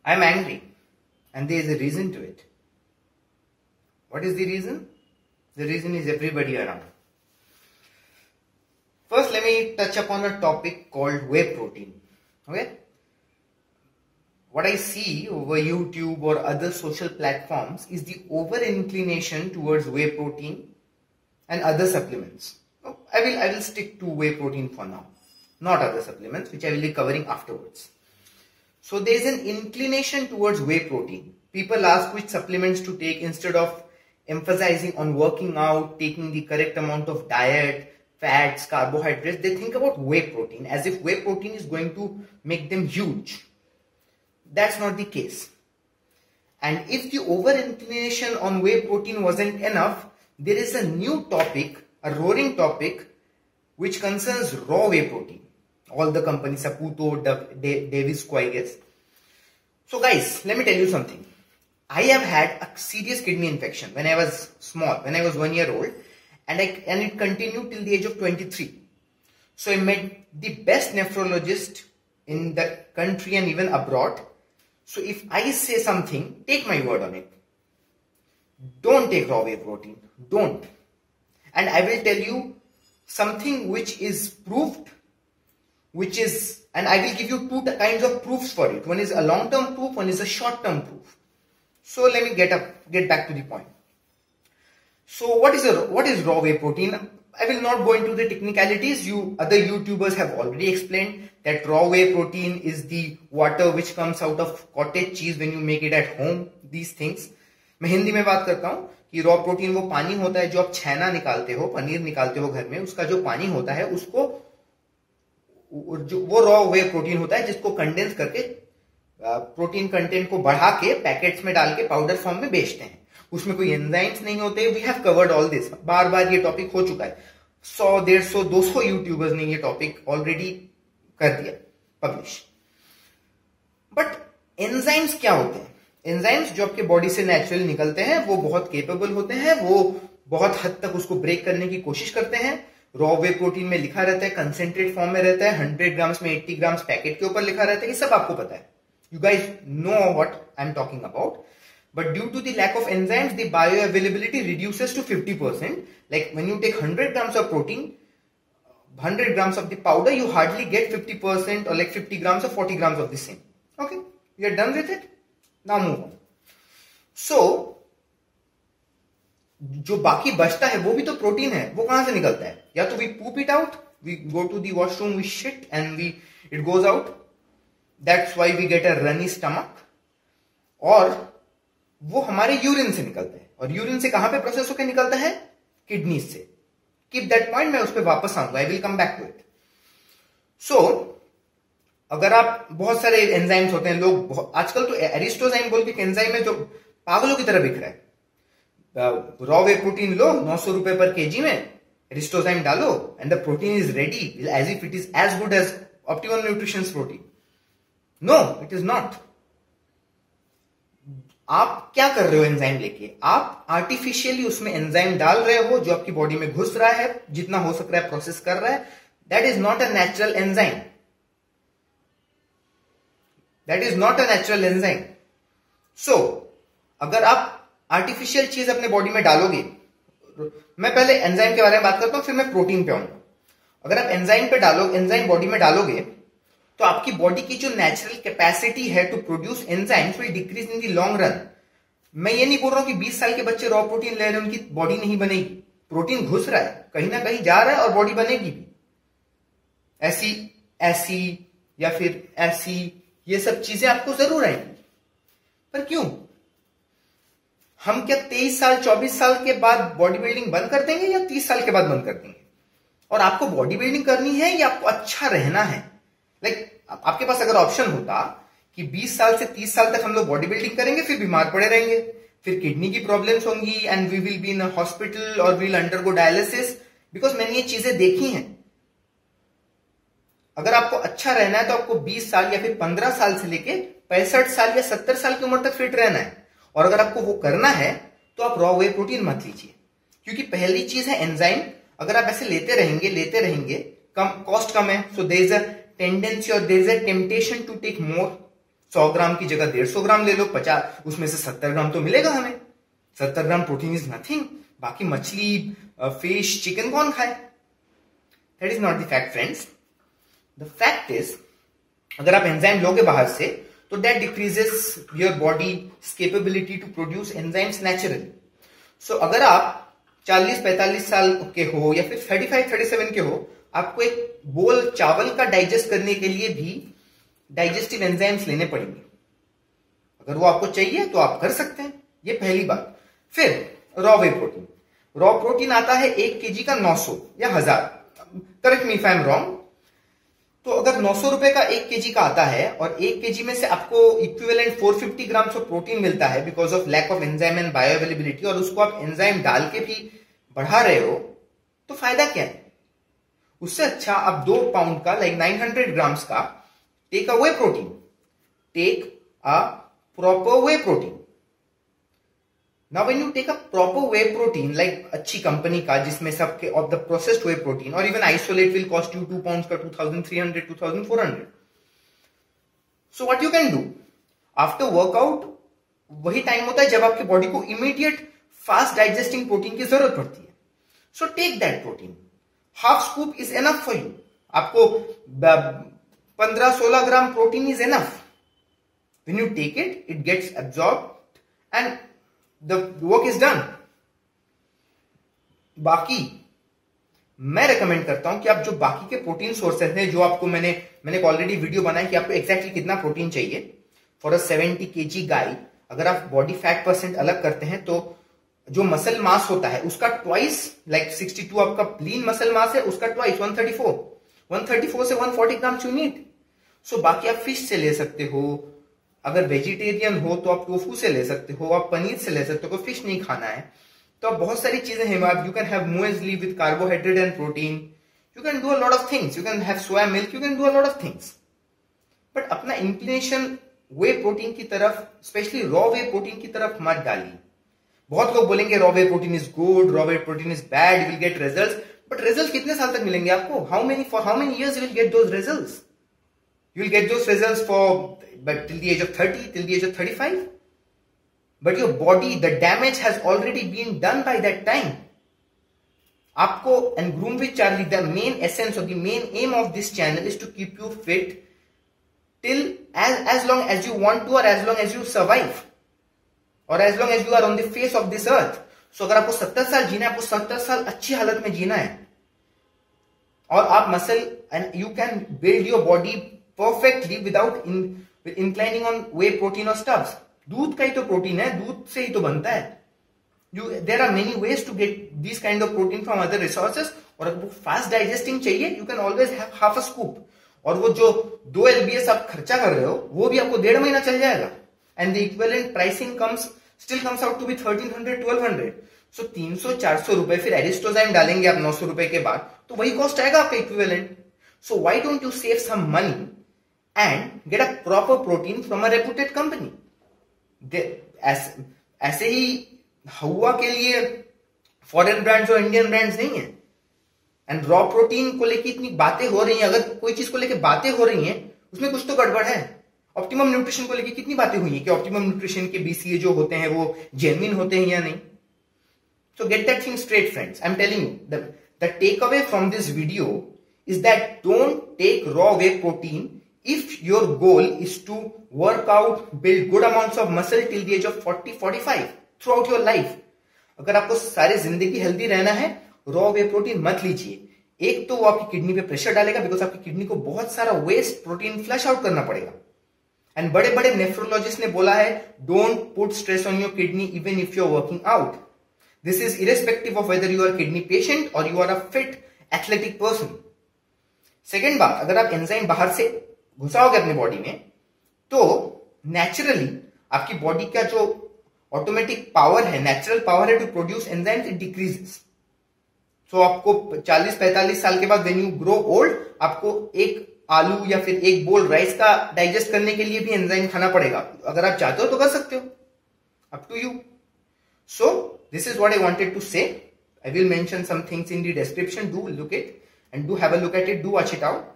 I'm angry, and there is a reason to it. What is the reason? The reason is everybody around. First, let me touch upon a topic called whey protein. Okay? What I see over YouTube or other social platforms is the over inclination towards whey protein and other supplements. I will stick to whey protein for now, not other supplements, which I will be covering afterwards. So there is an inclination towards whey protein. People ask which supplements to take instead of emphasizing on working out, taking the correct amount of diet, fats, carbohydrates. They think about whey protein as if whey protein is going to make them huge. That's not the case. And if the over inclination on whey protein wasn't enough, there is a new topic, a roaring topic, which concerns raw whey protein. All the companies, Saputo, Davisco, I guess. So guys, let me tell you something. I have had a serious kidney infection when I was small, when I was 1 year old, and it continued till the age of 23. So I met the best nephrologist in the country and even abroad. So if I say something, take my word on it. Don't take raw whey protein. Don't. And I will tell you something which is proved, and I will give you two kinds of proofs for it. One is a long-term proof, one is a short-term proof. So let me get back to the point. So what is raw whey protein? I will not go into the technicalities. Other YouTubers have already explained that raw whey protein is the water which comes out of cottage cheese when you make it at home. These things. मैं हिंदी में बात करता हूँ कि raw protein वो पानी होता है जो आप छेना निकालते हो, पनीर निकालते हो घर में, उसका जो पानी होता है उसको वो रॉ वे प्रोटीन होता है जिसको कंडेंस करके प्रोटीन कंटेंट को बढ़ा के पैकेट्स में डाल के पाउडर फॉर्म में बेचते हैं. उसमें कोई एंजाइम्स नहीं होते. We have covered all this. बार बार ये टॉपिक हो चुका है. 100, 150, 200 यूट्यूबर्स ने ये टॉपिक ऑलरेडी कर दिया पब्लिश. बट एंजाइम्स क्या होते हैं? एंजाइम्स जो आपके बॉडी से नेचुरली निकलते हैं वो बहुत केपेबल होते हैं. वो बहुत हद तक उसको ब्रेक करने की कोशिश करते हैं. रॉ वे प्रोटीन में लिखा रहता है, कंसेंट्रेट फॉर्म में रहता है, 100 ग्राम्स में 80 ग्राम्स पैकेट के ऊपर लिखा रहता है. ये सब आपको पता है. You guys know what I'm talking about. But due to the lack of enzymes, the bioavailability reduces to 50%. Like when you take 100 grams of protein, 100 grams of the powder, you hardly get 50% or like 50 grams or 40 grams of the same. Okay, we are done with it. Now move on. So, जो बाकी बचता है वो भी तो protein है. वो कहां से निकलता है? या तो we poop it out, we go to the washroom, we shit and it goes out. That's why we get a runny stomach. और वो हमारे यूरिन से निकलता है. और यूरिन से कहां पे प्रोसेस होकर निकलता है? किडनी से. कीप दैट पॉइंट, मैं उस पर वापस आऊंगा. I will come back to it. So अगर आप बहुत सारे एंजाइम्स होते हैं, लोग आजकल तो एरिस्टोजाइम बोल के एंजाइम है जो पागलों की तरह बिक रहा है. रॉ वे प्रोटीन लो 900 रुपए पर केजी में, एरिस्टोजाइम डालो and the protein is ready as if it is as good as optimum nutrition protein. No, it is not. आप क्या कर रहे हो एंजाइम लेके? आप आर्टिफिशियली उसमें एंजाइम डाल रहे हो जो आपकी बॉडी में घुस रहा है, जितना हो सक रहा है प्रोसेस कर रहा है. That is not a natural enzyme. That is not a natural enzyme. So अगर आप आर्टिफिशियल चीज अपने बॉडी में डालोगे, मैं पहले एंजाइम के बारे में बात करता हूं, फिर मैं प्रोटीन पे आऊंगा. अगर आप एंजाइम बॉडी में डालोगे तो आपकी बॉडी की जो नेचुरल कैपेसिटी है to produce enzymes will decrease in the long run. मैं ये नहीं बोल रहा हूं कि 20 साल के बच्चे रॉ प्रोटीन ले रहे हैं उनकी बॉडी नहीं बनेगी. प्रोटीन घुस रहा है, कहीं ना कहीं जा रहा है और बॉडी बनेगी भी. ऐसी या फिर ऐसी ये सब चीजें आपको जरूर आएंगी. पर क्यों? हम क्या 23 साल 24 साल के बाद बॉडी बिल्डिंग बंद कर देंगे या 30 साल के बाद बंद कर देंगे? और आपको बॉडी बिल्डिंग करनी है या आपको अच्छा रहना है? आपके पास अगर ऑप्शन होता कि 20 साल से 30 साल तक हम लोग बॉडी बिल्डिंग करेंगे, फिर बीमार पड़े रहेंगे, फिर किडनी की प्रॉब्लम्स होंगी and we will be in hospital और वील अंडरगो डायलिसिस, बिकॉज मैंने ये चीजें देखी हैं. अगर आपको अच्छा रहना है तो आपको 20 साल या फिर 15 साल से लेके 65 साल या 70 साल की उम्र तक फिट रहना है. और अगर आपको वो करना है तो आप रॉ वे प्रोटीन मत लीजिए, क्योंकि पहली चीज है एंजाइम. अगर आप ऐसे लेते रहेंगे कॉस्ट कम है. So there is a tendency or there is a temptation to take more. 100 ग्राम की जगह 150 ग्राम ले लो, 50 उसमें से 70 ग्राम तो मिलेगा हमें। 70 ग्राम प्रोटीन इज नथिंग। बाकी मछली, फिश, चिकन कौन खाए? That is not the fact friends. The fact is, अगर आप एंजाइम लोगे बाहर से तो that decreases your body capability to produce enzymes naturally. So अगर आप 40-45 साल के हो या फिर 35-37 के हो, आपको एक बोल चावल का डाइजेस्ट करने के लिए भी डाइजेस्टिव एंजाइम्स लेने पड़ेंगे। अगर वो आपको चाहिए तो आप कर सकते हैं, ये पहली बात। फिर raw whey protein. Raw protein आता है 1 केजी का 900 या 1000, correct me if I am wrong. तो अगर 900 रुपए का 1 केजी का आता है और 1 केजी में से आपको इक्विवेलेंट 450 ग्राम ऑफ प्रोटीन मिलता है because of lack of enzyme and bioavailability, और उसको आप एंजाइम डाल के भी बढ़ा रहे हो, तो फायदा क्या है? उससे अच्छा आप 2 पाउंड का लाइक 900 ग्राम्स का take a whey protein, take a proper whey protein. Now when you take a proper whey protein like अच्छी कंपनी का जिसमें सबके of the processed whey protein or even isolate will cost you 2 pounds का 2300 2400. So what you can do after workout, वही time होता है जब आपकी बॉडी को इमीडिएट फास्ट डाइजेस्टिंग प्रोटीन की जरूरत पड़ती है। So take that protein, half scoop is enough for you. आपको 15-16 gram protein is enough. When you take it, it gets absorbed and the work is done. बाकी मैं recommend करता हूं कि आप जो बाकी के प्रोटीन सोर्सेस हैं, जो आपको मैंने ऑलरेडी वीडियो बनाया कि आपको एग्जैक्टली कितना प्रोटीन चाहिए फॉर अ 70 kg गाय। अगर आप बॉडी फैट परसेंट अलग करते हैं तो जो मसल मास होता है उसका ट्वाइस, लाइक 62 आपका लीन मसल मास है, उसका ट्वाइस 134 से 140 ग्राम यू नीड। सो बाकी आप फिश से ले सकते हो, अगर वेजिटेरियन हो तो आप टोफू से ले सकते हो, आप पनीर से ले सकते हो, कोई फिश नहीं खाना है तो आप बहुत सारी चीजें हैं। You can have muesli with carbohydrate and protein, you can do a lot of things, you can have soya milk, you can do a lot of things. But अपना इंक्लिनेशन वे प्रोटीन की तरफ, specially raw whey protein की तरफ मत डालिए। बहुत लोग बोलेंगे raw whey protein is good, raw whey protein is bad, you will get results, but result कितने साल तक मिलेंगे आपको? For how many years you will get those results? You will get those results but till the age of 30, till the age of 35. But your body, the damage has already been done by that time. Aapko, and Groom with Charlie, the main essence or the main aim of this channel is to keep you fit till as long as you want to, or as long as you survive, or as long as you are on the face of this earth. So अगर आपको 70 साल जीना है, आपको 70 साल अच्छी हालत में जीना है, और आप muscle and you can build your body perfectly without inclining on whey protein or stuffs. दूध का ही तो प्रोटीन है, दूध से ही तो बनता है। There are many ways to get these kind of protein from other resources. और अगर फास्ट डाइजेस्टिंग चाहिए, you can always have half a scoop. और वो जो 2 LBS आप खर्चा कर रहे हो वो भी आपको 1.5 महीना चल जाएगा। And the equivalent pricing still comes out to be 1300-1200. So 300-400 रुपए, फिर एरिस्टोजाइम डालेंगे आप 900 रुपए के बाद, तो वही कॉस्ट आएगा आपका equivalent. So why don't you save some money and get a proper protein from a reputed company? ऐसे ही हवा के लिए फॉरेन ब्रांड्स और इंडियन ब्रांड्स नहीं है। एंड रॉ प्रोटीन को लेके इतनी बातें हो रही हैं, अगर कोई चीज को लेके बातें हो रही हैं उसमें कुछ तो गड़बड़ है। ऑप्टिमम न्यूट्रिशन को लेके कितनी बातें हुई हैं कि ऑप्टिमम न्यूट्रिशन के BCA जो होते हैं वो जेन्युइन होते हैं या नहीं। So get that thing straight friends. I am telling you the takeaway from this video is that don't take raw whey protein if your goal is to work out, build good amounts of muscle till the age of 40-45 throughout your life. अगर आपको सारी जिंदगी healthy रहना है, raw whey protein मत लीजिए। एक तो वो आपकी किडनी पे प्रेशर डालेगा बिकॉज आपकी किडनी को बहुत सारा वेस्ट प्रोटीन फ्लश आउट करना पड़ेगा। एंड बड़े बड़े नेफ्रोलॉजिस्ट ने बोला है don't put stress on your kidney even if you are working out. This is irrespective of whether you are kidney patient और you are a fit athletic person. Second बात, अगर आप एंजाइम बाहर से घुसाओगे अपनी बॉडी में तो नेचुरली आपकी बॉडी का जो ऑटोमेटिक पावर है, नेचुरल पावर है to produce enzymes, it decreases. So आपको 40-45 साल के बाद व्हेन यू ग्रो ओल्ड, आपको एक आलू या फिर एक बोल राइस का डाइजेस्ट करने के लिए भी एंजाइम खाना पड़ेगा। अगर आप चाहते हो तो कर सकते हो, up to you. So this is what I wanted to say. I will mention some things in the description, do look it and do have a look at it, do watch it out.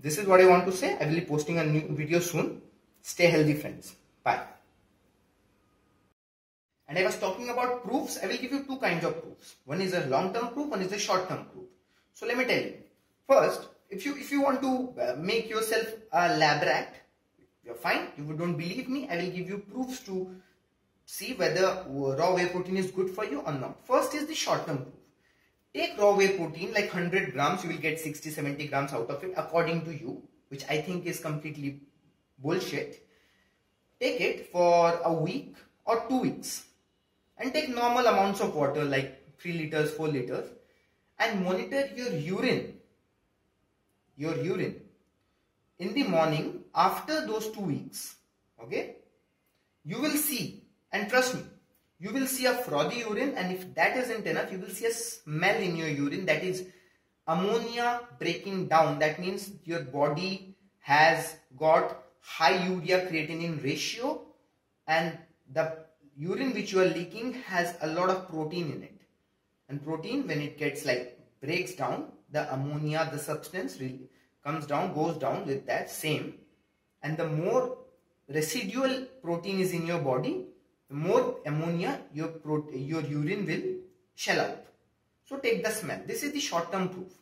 This is what I want to say. I will be posting a new video soon. Stay healthy, friends. Bye. And I was talking about proofs. I will give you two kinds of proofs. One is a long-term proof, one is a short-term proof. So let me tell you. First, if you want to make yourself a lab rat, you're fine. If you don't believe me, I will give you proofs to see whether raw whey protein is good for you or not. First is the short-term proof. Take raw whey protein like 100 grams, you will get 60-70 grams out of it according to you, which I think is completely bullshit. Take it for a week or 2 weeks and take normal amounts of water like 3 liters, 4 liters and monitor your urine. In the morning after those 2 weeks, okay, you will see, and trust me, you will see a frothy urine, and if that isn't enough, you will see a smell in your urine, that is ammonia breaking down. That means your body has got high urea creatinine ratio and the urine which you are leaking has a lot of protein in it. And protein, when it gets breaks down, the ammonia, the substance really comes down, goes down with that same. And the more residual protein is in your body, the more ammonia your urine will shell out. So take the smell. This is the short-term proof.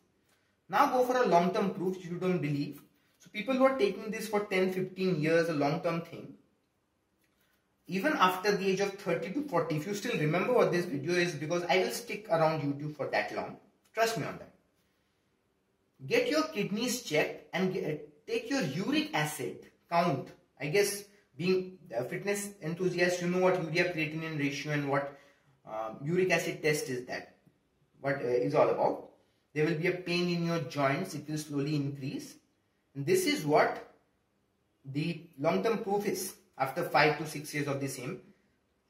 Now go for a long-term proof if you don't believe. So people who are taking this for 10-15 years, a long-term thing, even after the age of 30 to 40, if you still remember what this video is, because I will stick around YouTube for that long, trust me on that. Get your kidneys checked and take your uric acid count. I guess being a fitness enthusiast, you know what urea creatinine ratio and what uric acid test is that. What is all about. There will be a pain in your joints. It will slowly increase. And this is what the long-term proof is after 5 to 6 years of the same.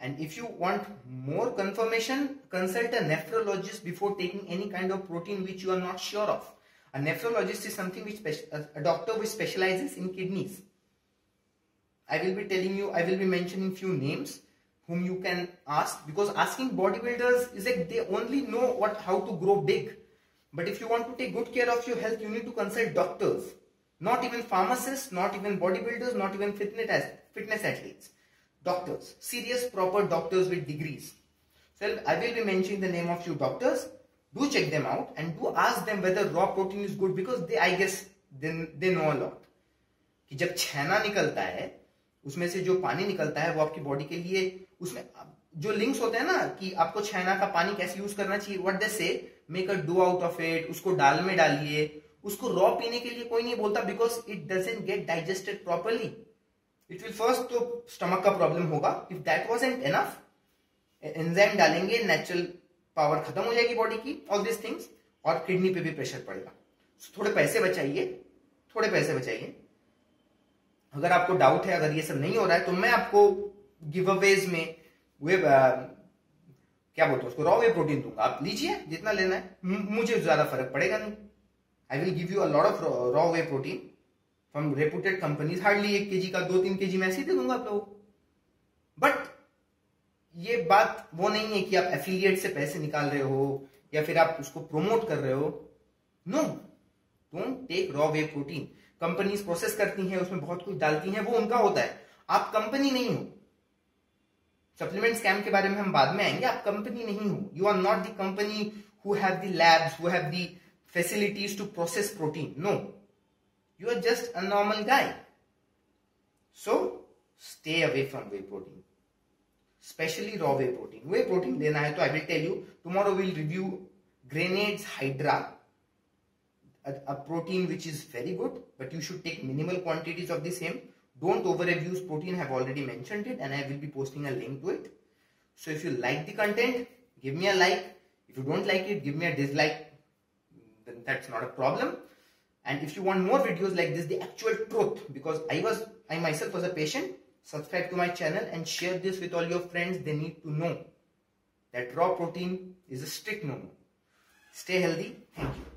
And if you want more confirmation, consult a nephrologist before taking any kind of protein which you are not sure of. A nephrologist is something which a doctor which specializes in kidneys. I will be telling you, I will be mentioning few names whom you can ask, because asking bodybuilders is like they only know how to grow big. But if you want to take good care of your health, you need to consult doctors. Not even pharmacists, not even bodybuilders, not even fitness athletes. Doctors, serious proper doctors with degrees. So I will be mentioning the name of few doctors. Do check them out and do ask them whether raw protein is good, because I guess they know a lot. कि जब छेना निकलता है, उसमें से जो पानी निकलता है वो आपकी बॉडी के लिए, उसमें जो लिंक्स होते हैं ना कि आपको छेना का पानी कैसे यूज करना चाहिए, what they say, make a dough out of it, उसको दाल में डालिए. उसको रॉ पीने के लिए कोई नहीं बोलता, because it doesn't get digested properly. It will first तो स्टमक का प्रॉब्लम होगा. If that wasn't enough, enzyme डालेंगे, नेचुरल पावर खत्म हो जाएगी बॉडी की, ऑल दिस थिंग्स, और किडनी पे भी प्रेशर पड़ेगा. थोड़े पैसे बचाइए. अगर आपको डाउट है, अगर ये सब नहीं हो रहा है, तो मैं आपको गिव अवेज में क्या बोलते हैं उसको, रॉ वे प्रोटीन दूंगा. आप लीजिए जितना लेना है, मुझे ज्यादा फर्क पड़ेगा नहीं. I will give you a lot of raw whey protein from reputed companies. Hardly 1 kg का 2-3 kg मैं ऐसे दे दूंगा आप लोगों को. बट ये बात वो नहीं है कि आप एफिलिएट से पैसे निकाल रहे हो या फिर आप उसको प्रोमोट कर रहे हो. No, don't take raw whey protein. Companies process करती हैं, उसमें बहुत कुछ डालती हैं, वो उनका होता है. आप कंपनी नहीं हो. सप्लीमेंट स्कैम के बारे में हम बाद में आएंगे. आप कंपनी नहीं हो. You are not the company who have the labs, who have the facilities to process protein. No, you are just a normal guy. So stay away from whey protein, specially raw whey protein. Whey protein लेना है तो I will tell you, tomorrow will review Grenades Hydra, a protein which is very good, but you should take minimal quantities of the same. Don't overabuse protein. I have already mentioned it and I will be posting a link to it. So if you like the content, give me a like. If you don't like it, give me a dislike. Then that's not a problem. And if you want more videos like this, the actual truth, because I myself was a patient, subscribe to my channel and share this with all your friends. They need to know that raw protein is a strict no-no. Stay healthy. Thank you.